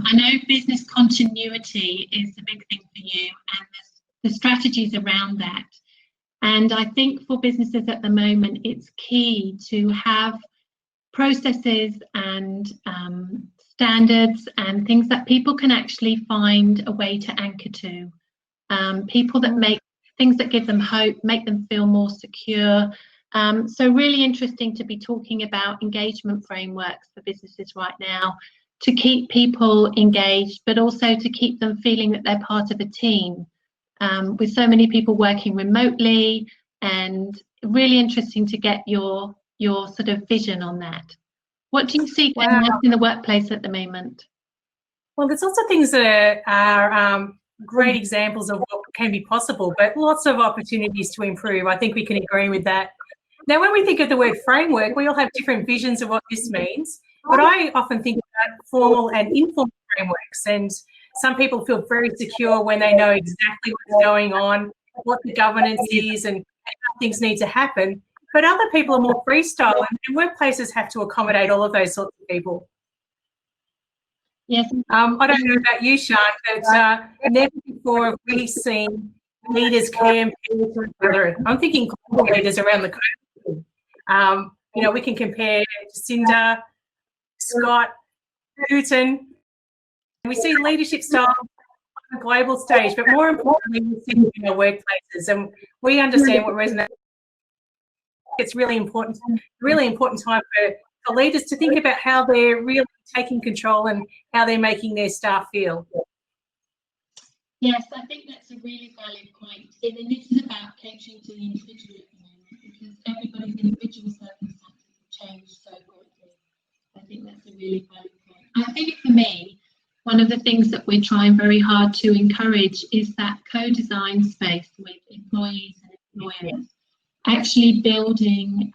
I know business continuity is a big thing for you, and the strategies around that. And I think for businesses at the moment, it's key to have processes and standards and things that people can actually find a way to anchor to. People that make things that give them hope, make them feel more secure. So really interesting to be talking about engagement frameworks for businesses right now to keep people engaged, but also to keep them feeling that they're part of a team. With so many people working remotely, and really interesting to get your sort of vision on that. What do you see going on in the workplace at the moment? Well, there's also things that are great examples of what can be possible, but lots of opportunities to improve. I think we can agree with that. Now, when we think of the word framework, we all have different visions of what this means, but I often think about formal and informal frameworks, and some people feel very secure when they know exactly what's going on, what the governance is and how things need to happen. But other people are more freestyle, and workplaces have to accommodate all of those sorts of people. Yes. I don't know about you, Sian, but never before have we seen leaders compare to each other. I'm thinking global leaders around the country. You know, we can compare Jacinda, Scott, Putin. We see leadership style on a global stage, but more importantly, we see it in our workplaces, and we understand what resonates. It's really important time for leaders to think about how they're really taking control and how they're making their staff feel. Yes, I think that's a really valid point. And this is about catering to the individual at the moment, because everybody's individual circumstances have changed so quickly. I think that's a really valid point. I think for me, one of the things that we're trying very hard to encourage is that co-design space with employees and employers, actually building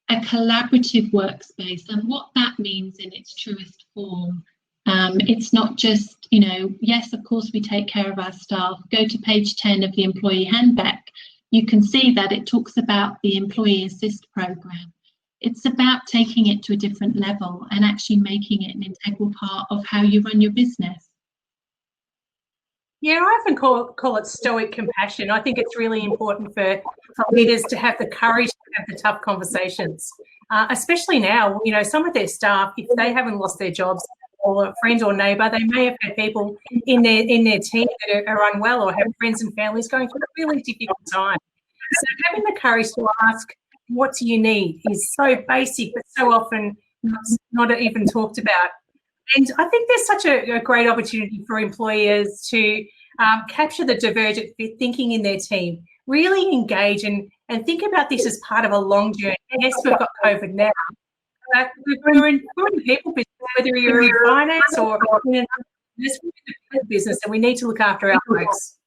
a collaborative workspace, and what that means in its truest form. It's not just, you know, yes, of course we take care of our staff. Go to page 10 of the employee handbook. You can see that it talks about the employee assist program. It's about taking it to a different level and actually making it an integral part of how you run your business. Yeah, I often call it stoic compassion. I think it's really important for leaders to have the courage to have the tough conversations, especially now. You know, some of their staff, if they haven't lost their jobs, or a friend or neighbour, they may have had people in their team that are unwell, or have friends and families going through a really difficult time. So having the courage to ask, what do you need, is so basic, but so often not even talked about. And I think there's such a great opportunity for employers to capture the divergent thinking in their team, really engage and think about this as part of a long journey. Yes, we've got COVID now, but we're in people business, whether you're in finance or in a business, and we need to look after our folks.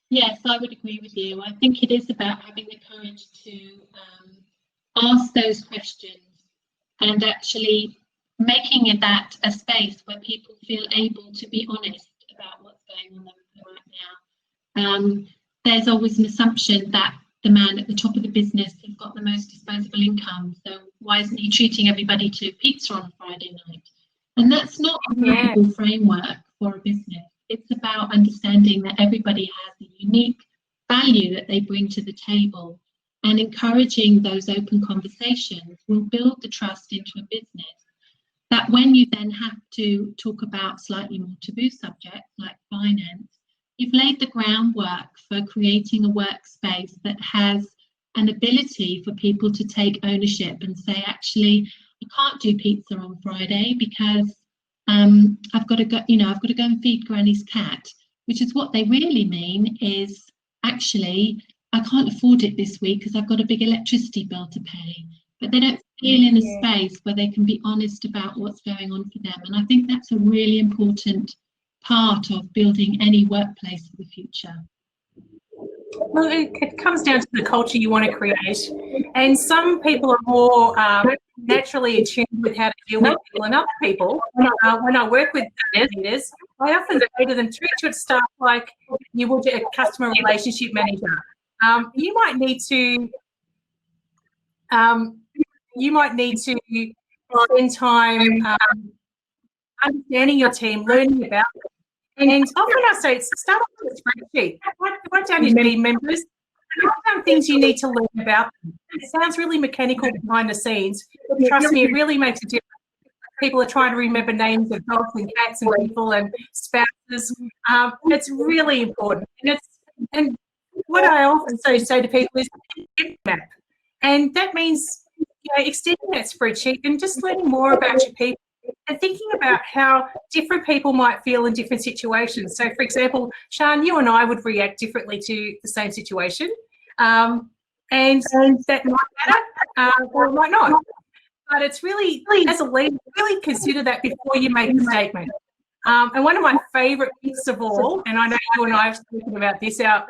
Yes, I would agree with you. I think it is about having the courage to ask those questions and actually making that a space where people feel able to be honest about what's going on right now. There's always an assumption that the man at the top of the business has got the most disposable income, so why isn't he treating everybody to pizza on Friday night? And that's not a viable framework for a business. It's about understanding that everybody has a unique value that they bring to the table, and encouraging those open conversations will build the trust into a business that when you then have to talk about slightly more taboo subjects like finance, you've laid the groundwork for creating a workspace that has an ability for people to take ownership and say, actually, I can't do pizza on Friday because I've got to go and feed Granny's cat, which is what they really mean is, actually, I can't afford it this week because I've got a big electricity bill to pay. But they don't feel in a space where they can be honest about what's going on for them. And I think that's a really important part of building any workplace for the future. Well, it comes down to the culture you want to create. And some people are more naturally attuned with how to deal with people, and other people, when I work with leaders, I often say to them, treat your staff like you would a customer relationship manager. You might need to spend time understanding your team, learning about them. And often I say, start off with a spreadsheet. Write down your team members, write down things you need to learn about them. It sounds really mechanical behind the scenes, but trust me, it really makes a difference. People are trying to remember names of dogs and cats and people and spouses. It's really important. And what I also say to people is map. And that means extending that spreadsheet and just learning more about your people and thinking about how different people might feel in different situations. So, for example, Sian, you and I would react differently to the same situation. And that might matter or it might not. But it's really, as a leader, really consider that before you make a statement. And one of my favourite bits of all, and I know you and I have spoken about this, our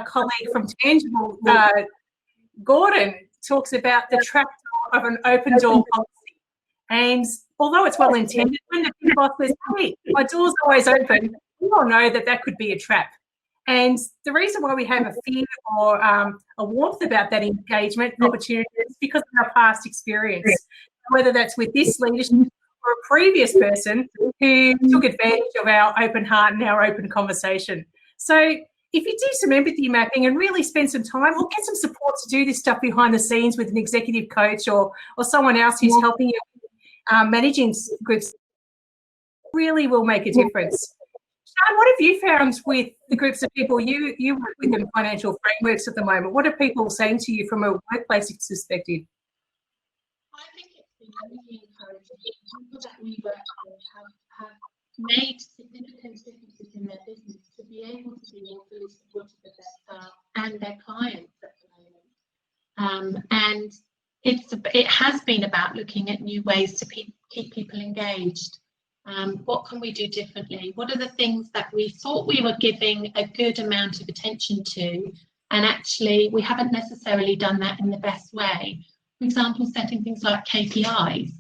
colleague from Tangible, Gordon, talks about the trap of an open door policy. And although it's well intended, when the big boss says, "Hey, my door's always open," we all know that that could be a trap. And the reason why we have a fear or a warmth about that engagement opportunity is because of our past experience, whether that's with this leadership or a previous person who took advantage of our open heart and our open conversation. So if you do some empathy mapping and really spend some time or get some support to do this stuff behind the scenes with an executive coach or someone else who's helping you managing groups, really will make a difference. Sian, what have you found with the groups of people you work with in financial frameworks at the moment? What are people saying to you from a workplace perspective? I think it's been really encouraging. People that we work with have made significant differences in their business to be able to be more fully supportive of their staff and their clients at the moment. And it has been about looking at new ways to keep people engaged. What can we do differently? What are the things that we thought we were giving a good amount of attention to, and actually we haven't necessarily done that in the best way? For example, setting things like KPIs.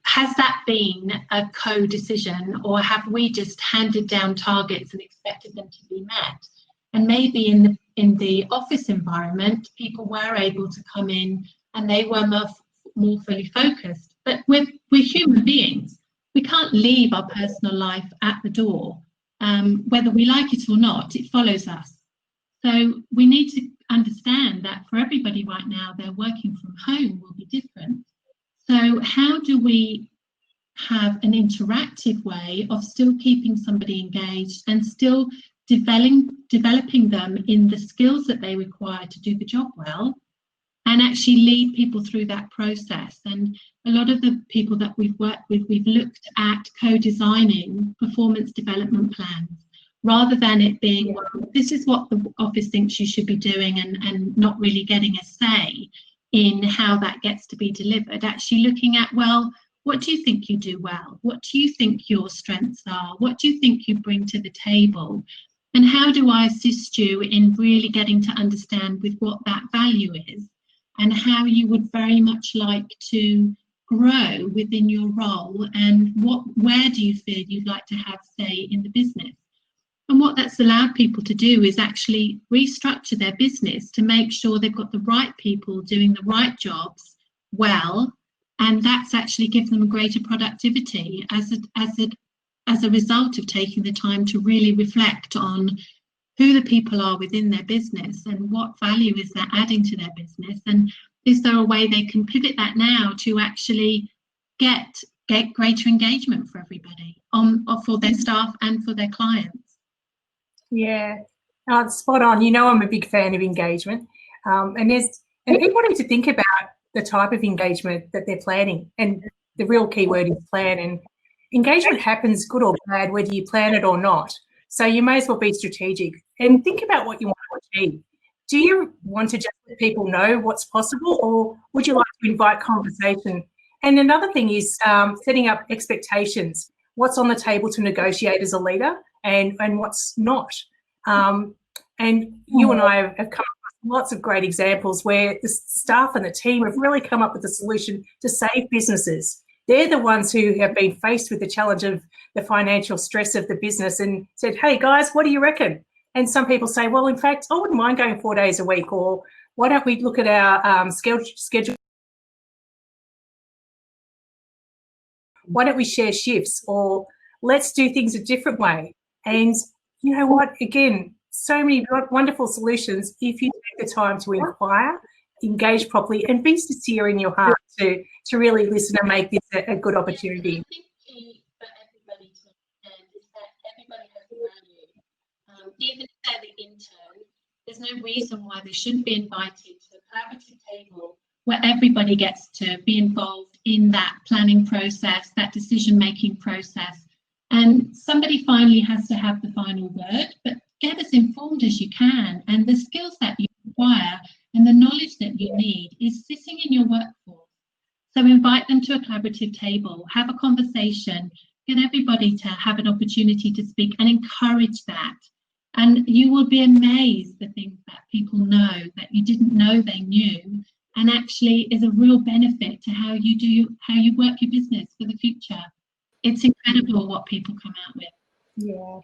Has that been a co-decision, or have we just handed down targets and expected them to be met? And maybe in the office environment, people were able to come in and they were more fully focused. But we're human beings. We can't leave our personal life at the door. Whether we like it or not, it follows us. So we need to understand that for everybody right now, their working from home will be different. So how do we have an interactive way of still keeping somebody engaged and still developing them in the skills that they require to do the job well, and actually lead people through that process? And a lot of the people that we've worked with, we've looked at co-designing performance development plans, rather than it being, well, this is what the office thinks you should be doing, and not really getting a say in how that gets to be delivered. Actually looking at, well, what do you think you do well? What do you think your strengths are? What do you think you bring to the table? And how do I assist you in really getting to understand with what that value is, and how you would very much like to grow within your role, and where do you feel you'd like to have say in the business? And what that's allowed people to do is actually restructure their business to make sure they've got the right people doing the right jobs well, and that's actually given them a greater productivity as a result of taking the time to really reflect on who the people are within their business and what value is that adding to their business, and is there a way they can pivot that now to actually get greater engagement for everybody, for their staff and for their clients. Yeah, spot on. I'm a big fan of engagement, and people need to think about the type of engagement that they're planning, and the real key word is plan. And engagement happens good or bad, whether you plan it or not. So you may as well be strategic and think about what you want to achieve. Do you want to just let people know what's possible, or would you like to invite conversation? And another thing is setting up expectations. What's on the table to negotiate as a leader, and what's not. And you and I have come up with lots of great examples where the staff and the team have really come up with a solution to save businesses. They're the ones who have been faced with the challenge of the financial stress of the business and said, "Hey guys, what do you reckon?" And some people say, "Well, in fact, I wouldn't mind going 4 days a week," or "Why don't we look at our schedule why don't we share shifts, or let's do things a different way. And you know what, again, so many wonderful solutions if you take the time to inquire, engage properly, and be sincere in your heart to really listen and make this a good opportunity. I think key for everybody to understand is that everybody has value. Even if they're the intern, there's no reason why they shouldn't be invited to a collaborative table where everybody gets to be involved in that planning process, that decision-making process. And somebody finally has to have the final word, but get as informed as you can. And the skills that you require and the knowledge that you need is sitting in your workforce. So invite them to a collaborative table, have a conversation, get everybody to have an opportunity to speak and encourage that. And you will be amazed the things that people know that you didn't know they knew, and actually is a real benefit to how you work your business for the future. It's incredible what people come out with. Yeah.